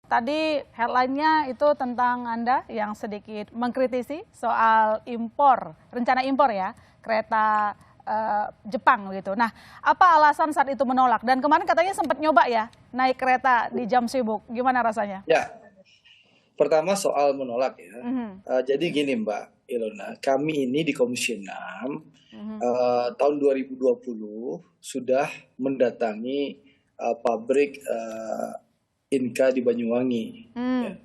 tadi headline-nya itu tentang Anda yang sedikit mengkritisi soal impor, rencana impor ya, kereta Jepang gitu. Nah, apa alasan saat itu menolak? Dan kemarin katanya sempat nyoba ya, naik kereta di jam sibuk. Gimana rasanya? Ya, pertama soal menolak ya. Mhm. Jadi gini Mbak Ilona, kami ini di Komisi 6 Mhm. tahun 2020 sudah mendatangi pabrik Inka di Banyuwangi. Ya.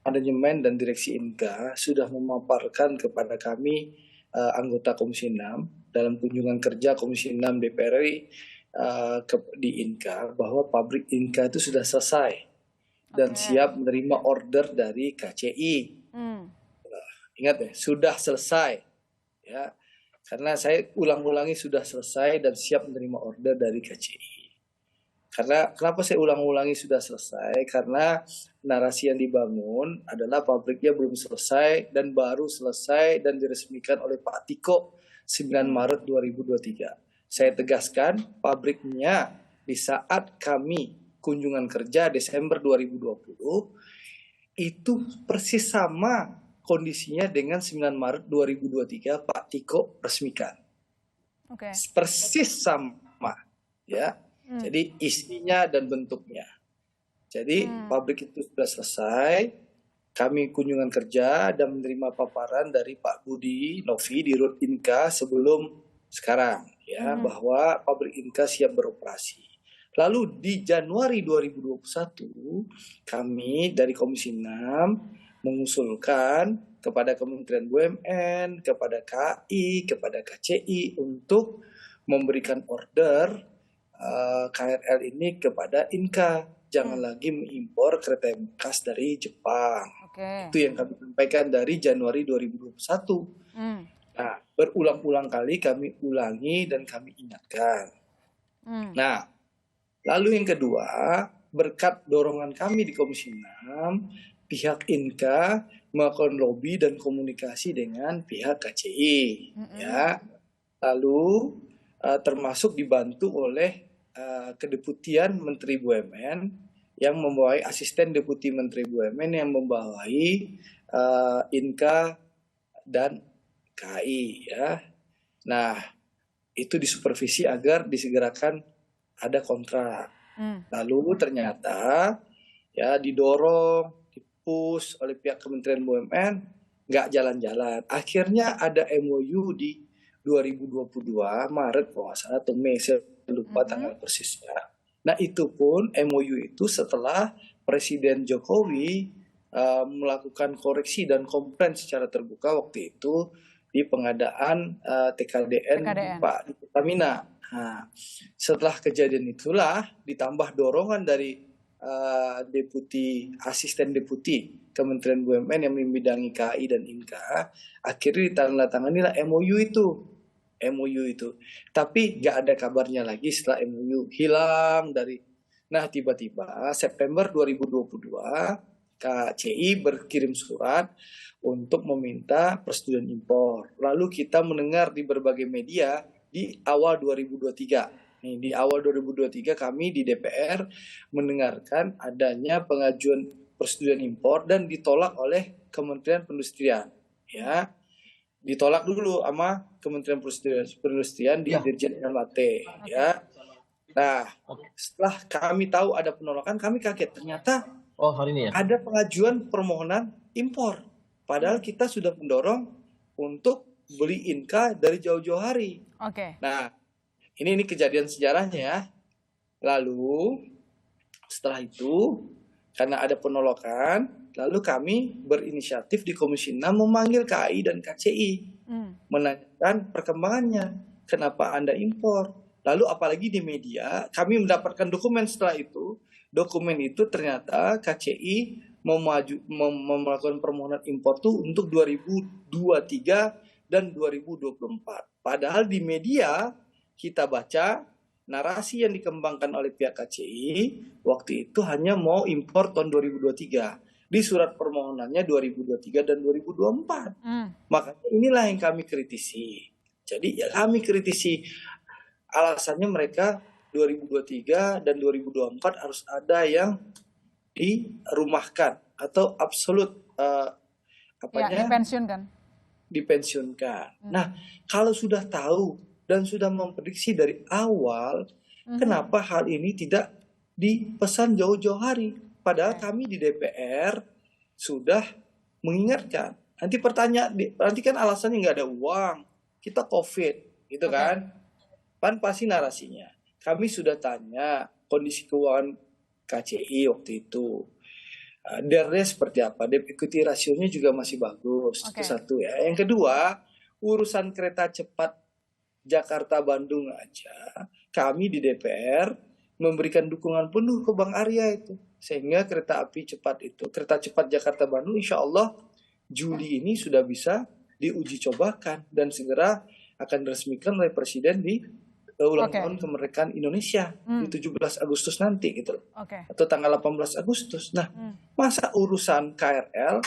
Manajemen dan direksi Inka sudah memaparkan kepada kami anggota Komisi 6 dalam kunjungan kerja Komisi 6 DPR RI di Inka bahwa pabrik Inka itu sudah selesai dan siap menerima order dari KCI. Ingat ya, sudah selesai ya. Karena saya ulang-ulangi sudah selesai dan siap menerima order dari KCI. Karena kenapa saya ulang-ulangi sudah selesai? Karena narasi yang dibangun adalah pabriknya belum selesai dan baru selesai dan diresmikan oleh Pak Tiko 9 Maret 2023. Saya tegaskan pabriknya di saat kami kunjungan kerja Desember 2020 itu persis sama kondisinya dengan 9 Maret 2023 Pak Tiko resmikan. Persis sama ya. Jadi isinya dan bentuknya. Jadi pabrik itu sudah selesai. Kami kunjungan kerja dan menerima paparan dari Pak Budi Novi di Rut Inka sebelum sekarang ya bahwa pabrik Inka siap beroperasi. Lalu di Januari 2021 kami dari Komisi 6 mengusulkan kepada Kementerian BUMN, kepada KAI, kepada KCI untuk memberikan order KRL ini kepada Inka. Jangan lagi mengimpor kereta bekas dari Jepang. Itu yang kami sampaikan dari Januari 2021. Nah, berulang-ulang kali kami ulangi dan kami ingatkan. Nah, lalu yang kedua, berkat dorongan kami di Komisi 6, pihak Inka melakukan lobby dan komunikasi dengan pihak KCI. Ya. Lalu termasuk dibantu oleh Kedeputian Menteri BUMN yang membawahi asisten Deputi Menteri BUMN yang membawahi Inka dan KAI ya. Nah, itu disupervisi agar disegerakan ada kontrak. Lalu ternyata ya didorong, dipush oleh pihak Kementerian BUMN nggak jalan-jalan. Akhirnya ada MOU di 2022 Maret kalau nggak salah atau Mei, saya lupa tanggal persisnya. Nah itu pun MOU itu setelah Presiden Jokowi melakukan koreksi dan komplain secara terbuka waktu itu di pengadaan TKDN Pak di Pertamina. Nah, setelah kejadian itulah ditambah dorongan dari asisten deputi Kementerian BUMN yang membidangi KAI dan Inka, akhirnya ditandatangani MOU itu. Tapi nggak ada kabarnya lagi setelah MOU hilang dari. Nah tiba-tiba September 2022 KCI berkirim surat untuk meminta persetujuan impor. Lalu kita mendengar di berbagai media di awal 2023. Di awal 2023 kami di DPR mendengarkan adanya pengajuan persetujuan impor dan ditolak oleh Kementerian Perindustrian. Ya, ditolak dulu sama Kementerian Perindustrian di Dirjen LHT. Ya. Nah, setelah kami tahu ada penolakan, kami kaget ternyata ada pengajuan permohonan impor. Padahal kita sudah mendorong untuk beli Inka dari jauh-jauh hari. Nah, ini kejadian sejarahnya ya. Lalu setelah itu karena ada penolakan, lalu kami berinisiatif di Komisi 6 memanggil KAI dan KCI menanyakan perkembangannya, kenapa Anda impor. Lalu apalagi di media kami mendapatkan dokumen setelah itu. Dokumen itu ternyata KCI melakukan permohonan impor itu untuk 2023 dan 2024. Padahal di media kita baca narasi yang dikembangkan oleh pihak KCI waktu itu hanya mau impor tahun 2023. Di surat permohonannya 2023 dan 2024. Makanya inilah yang kami kritisi. Jadi ya kami kritisi alasannya mereka 2023 dan 2024 harus ada yang dirumahkan atau absolut dipensiunkan. dipensiunkan. Nah, kalau sudah tahu dan sudah memprediksi dari awal, kenapa hal ini tidak dipesan jauh-jauh hari? Padahal kami di DPR sudah mengingatkan. Nanti kan alasannya nggak ada uang, kita COVID, gitu kan? Pan pasti narasinya. Kami sudah tanya kondisi keuangan KCI waktu itu. DER-nya seperti apa? Debt equity rasionya juga masih bagus. Itu satu ya. Yang kedua, urusan kereta cepat Jakarta-Bandung aja, kami di DPR memberikan dukungan penuh ke Bang Arya itu. Sehingga kereta cepat Jakarta-Bandung insya Allah Juli ini sudah bisa diuji cobakan dan segera akan diresmikan oleh Presiden di ulang tahun kemerdekaan Indonesia di 17 Agustus nanti gitu loh. Atau tanggal 18 Agustus. Nah, masa urusan KRL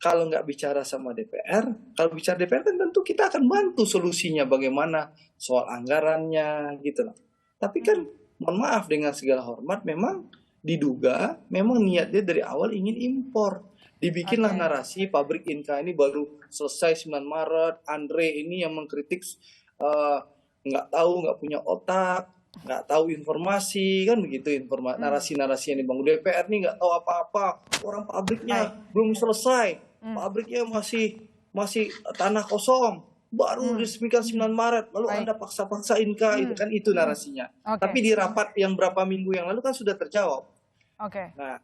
kalau nggak bicara sama DPR, kalau bicara DPR kan tentu kita akan bantu solusinya bagaimana soal anggarannya gitu loh. Tapi kan mohon maaf dengan segala hormat memang diduga memang niatnya dari awal ingin impor. Dibikinlah narasi pabrik Inka ini baru selesai 9 Maret, Andre ini yang mengkritik nggak tahu, nggak punya otak, nggak tahu informasi, kan begitu narasi-narasi yang dibangun DPR nih nggak tahu apa-apa, orang pabriknya belum selesai, pabriknya masih tanah kosong, baru diresmikan 9 Maret, lalu Anda paksa-paksa Inka, itu narasinya. Tapi di rapat yang berapa minggu yang lalu kan sudah terjawab. Nah,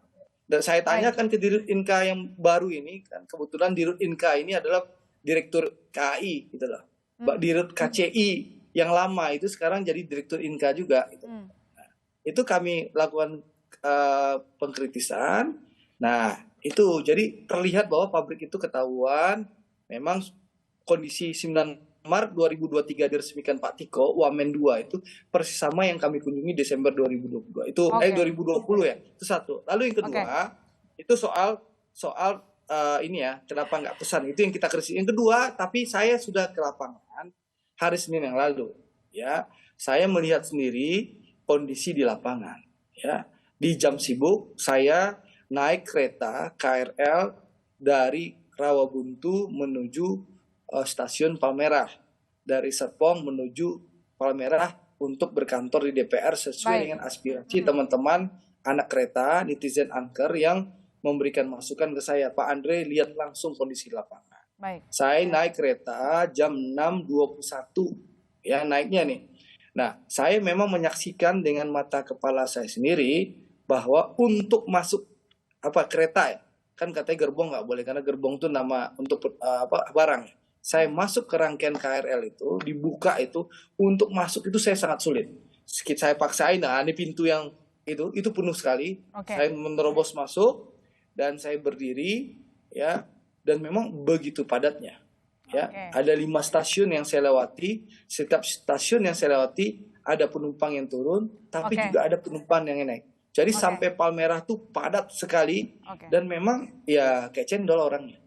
dan saya tanyakan ke Dirut Inka yang baru ini, kan kebetulan Dirut Inka ini adalah Direktur KAI gitu loh. Dirut KCI yang lama itu sekarang jadi Direktur Inka juga. Gitu. Nah, itu kami lakukan pengkritisan. Nah, itu jadi terlihat bahwa pabrik itu ketahuan memang kondisi 9 Maret 2023 diresmikan Pak Tiko, Wamen 2 itu persis sama yang kami kunjungi Desember 2022. Itu 2020 ya. Itu satu. Lalu yang kedua, itu soal ini ya, kenapa nggak pesan? Itu yang kita kritik. Yang kedua, tapi saya sudah ke lapangan hari Senin yang lalu, ya, saya melihat sendiri kondisi di lapangan, ya, di jam sibuk saya naik kereta KRL dari Rawabuntu menuju stasiun Palmerah, dari Serpong menuju Palmerah untuk berkantor di DPR sesuai dengan aspirasi teman-teman anak kereta, netizen anchor yang memberikan masukan ke saya, Pak Andre lihat langsung kondisi lapangan. Saya naik kereta jam 6.21 ya naiknya nih. Nah, saya memang menyaksikan dengan mata kepala saya sendiri bahwa untuk masuk kereta ya, kan katanya gerbong nggak boleh karena gerbong itu nama untuk barang. Saya masuk ke rangkaian KRL itu dibuka itu untuk masuk itu saya sangat sulit. Saya paksain, nah ini pintu yang itu penuh sekali. Saya menerobos masuk dan saya berdiri ya. Dan memang begitu padatnya, ya. Ada 5 stasiun yang saya lewati. Setiap stasiun yang saya lewati ada penumpang yang turun, tapi juga ada penumpang yang naik. Jadi sampai Palmerah tuh padat sekali dan memang ya kayak cendol orangnya.